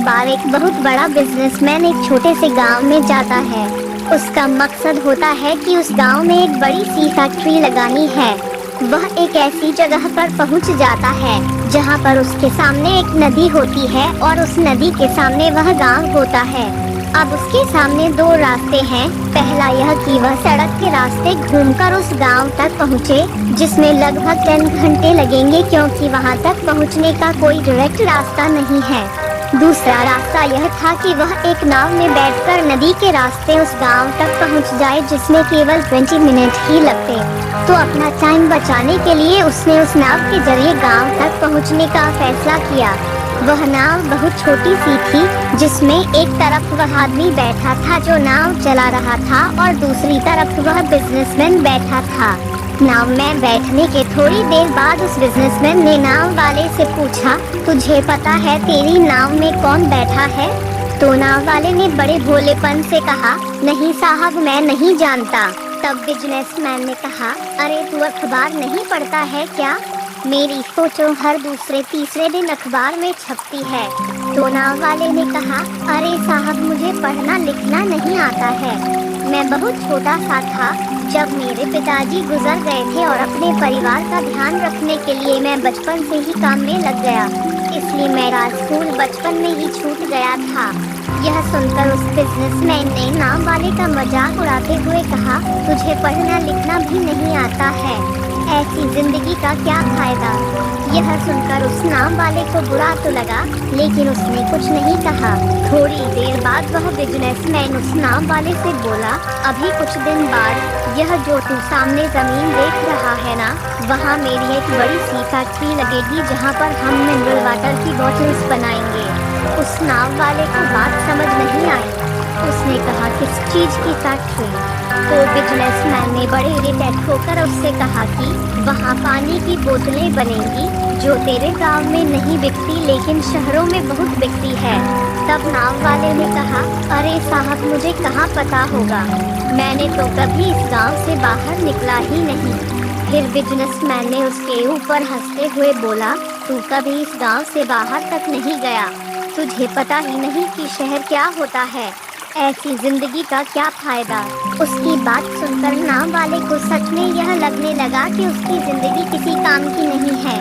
बार एक बहुत बड़ा बिजनेसमैन एक छोटे से गांव में जाता है। उसका मकसद होता है कि उस गांव में एक बड़ी सी फैक्ट्री लगानी है। वह एक ऐसी जगह पर पहुंच जाता है जहां पर उसके सामने एक नदी होती है और उस नदी के सामने वह गांव होता है। अब उसके सामने दो रास्ते हैं। पहला यह कि वह सड़क के रास्ते घूमकर उस गांव तक पहुंचे, जिसमें लगभग 10 घंटे लगेंगे क्योंकि वहां तक पहुंचने का कोई डायरेक्ट रास्ता नहीं है। दूसरा रास्ता यह था कि वह एक नाव में बैठकर नदी के रास्ते उस गांव तक पहुंच जाए, जिसमें केवल 20 मिनट ही लगते। तो अपना टाइम बचाने के लिए उसने उस नाव के जरिए गांव तक पहुंचने का फैसला किया। वह नाव बहुत छोटी सी थी, जिसमें एक तरफ वह आदमी बैठा था जो नाव चला रहा था और दूसरी तरफ वह बिजनेसमैन बैठा था। नाव में बैठने के थोड़ी देर बाद उस बिजनेसमैन ने नाव वाले से पूछा, तुझे पता है तेरी नाव में कौन बैठा है? तो नाव वाले ने बड़े भोलेपन से कहा, नहीं साहब, मैं नहीं जानता। तब बिजनेसमैन ने कहा, अरे तू अखबार नहीं पढ़ता है क्या? मेरी फोटो हर दूसरे तीसरे दिन अखबार में छपती है। तो नाव वाले ने कहा, अरे साहब, मुझे पढ़ना लिखना नहीं आता है। मैं बहुत छोटा सा था जब मेरे पिताजी गुजर गए थे और अपने परिवार का ध्यान रखने के लिए मैं बचपन से ही काम में लग गया, इसलिए मेरा स्कूल बचपन में ही छूट गया था। यह सुनकर उस बिजनेसमैन ने नाव वाले का मजाक उड़ाते हुए कहा, तुझे पढ़ना लिखना भी नहीं आता है, ऐसी जिंदगी का क्या फायदा? यह सुनकर उस नाव वाले को बुरा तो लगा, लेकिन उसने कुछ नहीं कहा। थोड़ी देर बाद वह बिजनेसमैन उस नाव वाले से बोला, अभी कुछ दिन बाद यह जो तू सामने जमीन देख रहा है ना, वहाँ मेरी एक बड़ी सी फैक्ट्री लगेगी जहाँ पर हम मिनरल वाटर की बॉटल्स बनाएंगे। उस नाव वाले को बात समझ नहीं आई। उसने कहा, किस चीज की फैक्ट्री? तो बिजनेसमैन ने बड़े इरिटेट होकर उससे कहा कि वहाँ पानी की बोतलें बनेंगी जो तेरे गांव में नहीं बिकती लेकिन शहरों में बहुत बिकती है। तब नाव वाले ने कहा, अरे साहब, मुझे कहाँ पता होगा, मैंने तो कभी इस गांव से बाहर निकला ही नहीं। फिर बिजनेसमैन ने उसके ऊपर हंसते हुए बोला, तू कभी इस गांव से बाहर तक नहीं गया, तुझे पता ही नहीं कि शहर क्या होता है, ऐसी जिंदगी का क्या फायदा? उसकी बात सुनकर नाव वाले को सच में यह लगने लगा कि उसकी जिंदगी किसी काम की नहीं है।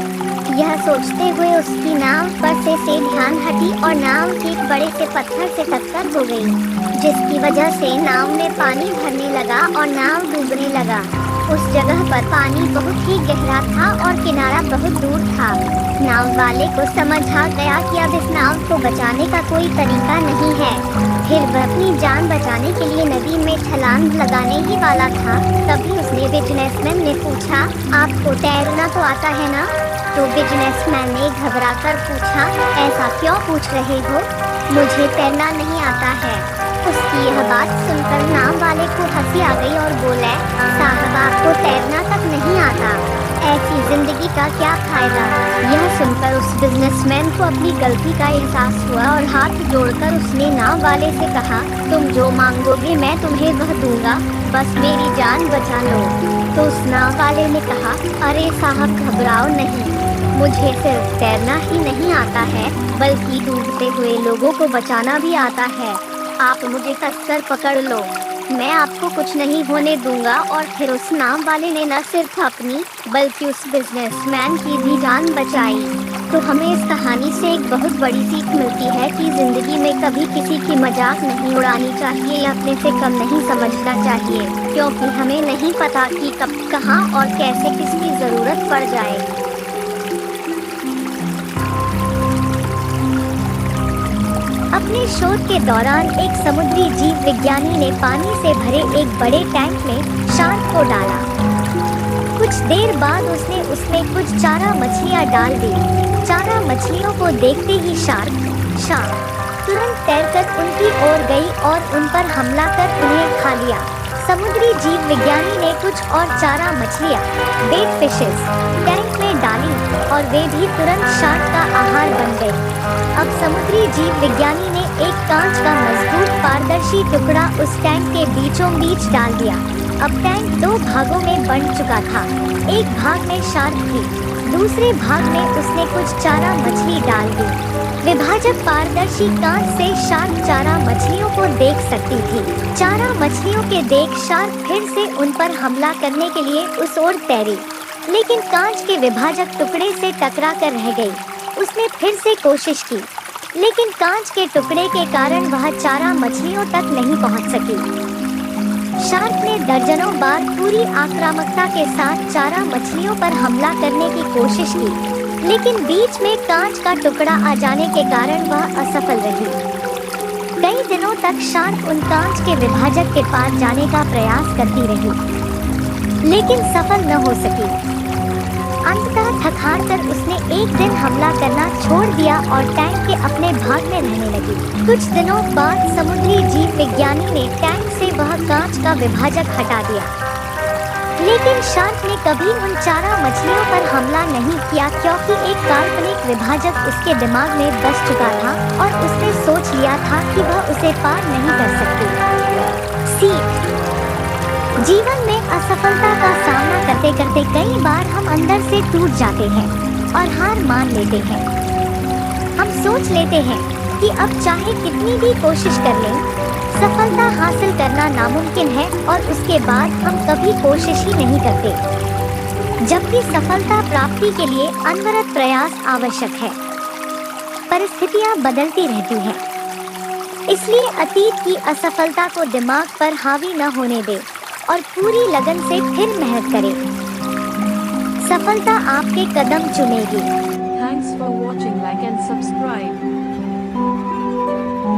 यह सोचते हुए उसकी नाव पर से ध्यान हटी और नाव के एक बड़े से पत्थर से टक्कर हो गई, जिसकी वजह से नाव में पानी भरने लगा और नाव डूबने लगा। उस जगह पर पानी बहुत ही गहरा था और किनारा बहुत दूर था। नाव वाले को समझ आ गया कि अब इस नाव को बचाने का कोई तरीका नहीं है। फिर वह अपनी जान बचाने के लिए नदी में छलांग लगाने ही वाला था। तभी उसने बिजनेसमैन ने पूछा, आपको तैरना तो आता है ना? तो बिजनेसमैन ने घबराकर पूछा, ऐसा क्यों पूछ रहे हो? मुझे तैरना नहीं आता है। उसकी यह बात सुनकर नाव वाले को हंसी आ गई और बोला, साहब, आपको तैरना तक नहीं आता, ऐसी जिंदगी का क्या फायदा? यह सुनकर उस बिजनेसमैन को अपनी गलती का एहसास हुआ और हाथ जोड़कर उसने नाव वाले से कहा, तुम जो मांगोगे मैं तुम्हें वह दूंगा, बस मेरी जान बचा लो। तो उस नाव वाले ने कहा, अरे साहब, घबराओ नहीं, मुझे सिर्फ तैरना ही नहीं आता है बल्कि डूबते हुए लोगों को बचाना भी आता है। आप मुझे कसकर पकड़ लो, मैं आपको कुछ नहीं होने दूंगा। और फिर उस नाव वाले ने न सिर्फ अपनी बल्कि उस बिजनेसमैन की भी जान बचाई। तो हमें इस कहानी से एक बहुत बड़ी सीख मिलती है कि जिंदगी में कभी किसी की मजाक नहीं उड़ानी चाहिए या अपने से कम नहीं समझना चाहिए, क्योंकि हमें नहीं पता कि कब, कहाँ और कैसे किसकी जरूरत पड़ जाए। अपने शोध के दौरान एक समुद्री जीव विज्ञानी ने पानी से भरे एक बड़े टैंक में शार्क को डाला। कुछ देर बाद उसने उसमें कुछ चारा मछलियां डाल दी। चारा मछलियों को देखते ही शार्क तुरंत तैरकर उनकी ओर गई और उन पर हमला कर उन्हें खा लिया। समुद्री जीव विज्ञानी ने कुछ और चारा मछलियां, बेट फिशेस, टैंक में डाली और वे भी तुरंत शार्क का आहार बन गई। अब समुद्री जीव विज्ञानी ने एक कांच का मजबूत पारदर्शी टुकड़ा उस टैंक के बीचों बीच डाल दिया। अब टैंक दो भागों में बंट चुका था। एक भाग में शार्क थी, दूसरे भाग में उसने कुछ चारा मछली डाल दी। विभाजक पारदर्शी कांच से शार्क चारा मछलियों को देख सकती थी। चारा मछलियों के देख शार्क फिर से उन पर हमला करने के लिए उस ओर तैरी, लेकिन कांच के विभाजक टुकड़े से टकरा कर रह गई। उसने फिर से कोशिश की, लेकिन कांच के टुकड़े के कारण वह चारा मछलियों तक नहीं पहुंच सकी। शार्क ने दर्जनों बार पूरी आक्रामकता के साथ चारा मछलियों पर हमला करने की कोशिश की, लेकिन बीच में कांच का टुकड़ा आ जाने के कारण वह असफल रही। कई दिनों तक शार्क उन कांच के विभाजक के पास जाने का प्रयास करती रही, लेकिन सफल न हो सकी। अंततः थक-हार कर उसने एक दिन हमला करना छोड़ दिया और टैंक के अपने भाग में रहने लगी। कुछ दिनों बाद समुद्री जीव विज्ञानी ने टैंक से वह कांच का विभाजक हटा दिया, लेकिन शार्क ने कभी उन चारा मछलियों पर हमला नहीं किया, क्योंकि एक काल्पनिक विभाजक उसके दिमाग में बस चुका था और उसने सोच लिया था कि वह उसे पार नहीं कर सकती। सीख: जीवन में असफलता का सामना करते करते कई बार हम अंदर से टूट जाते हैं और हार मान लेते हैं। हम सोच लेते हैं कि अब चाहे कितनी भी कोशिश कर लें, सफलता हासिल करना नामुमकिन है और उसके बाद हम कभी कोशिश ही नहीं करते। जबकि सफलता प्राप्ति के लिए अनवरत प्रयास आवश्यक है। परिस्थितियां बदलती रहती हैं, इसलिए अतीत की असफलता को दिमाग पर हावी न होने दें और पूरी लगन से फिर मेहनत करें। सफलता आपके कदम चुमेगी। Thanks for watching. Like and subscribe.